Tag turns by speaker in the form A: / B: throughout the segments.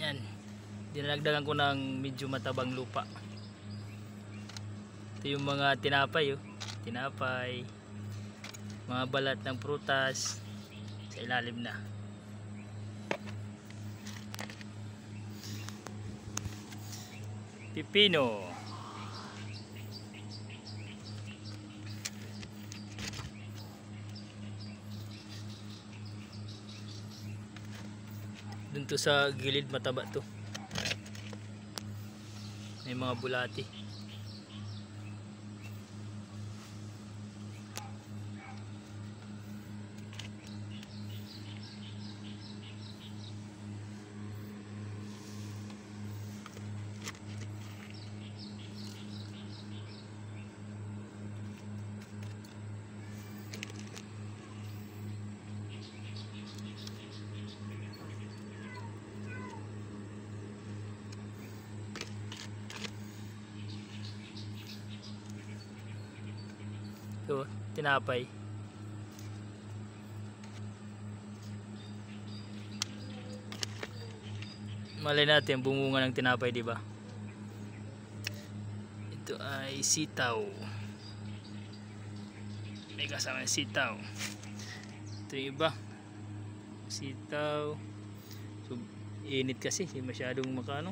A: Yan, dinagdagan ko ng medyo matabang lupa. Ito yung mga tinapay, oh. Tinapay, mga balat ng prutas sa ilalim na. Pipino. Dun to sa gilid mataba to. May mga bulati. Ito, tinapay. Malay natin bumunga ng tinapay, di ba? Ito ay sitaw. May kasama yung sitaw. Ito yung iba. Sitaw. So, init kasi, hindi masyadong makano.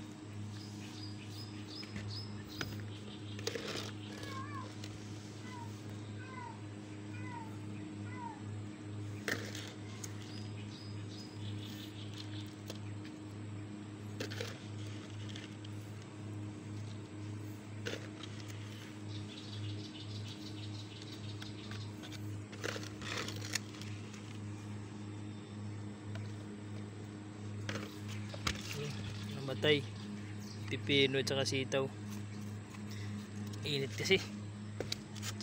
A: Namatay pipino at saka sitaw, init kasi.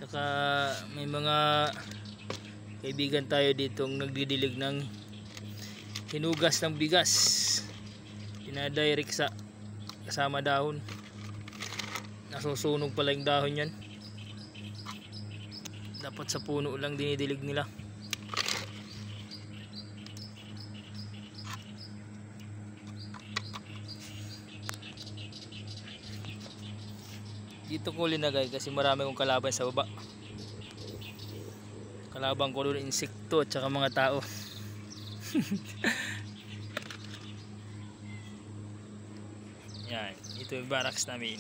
A: Tsaka may mga kaibigan tayo ditong nagdidilig ng hinugas ng bigas, pinadirect sa kasama dahon. Nasusunog pala yung dahon yan. Dapat sa puno lang dinidilig nila. Dito ko linagay kasi marami kong kalaban sa baba. Kalaban ko doon insekto at saka mga tao. Yan, ito yung barracks namin.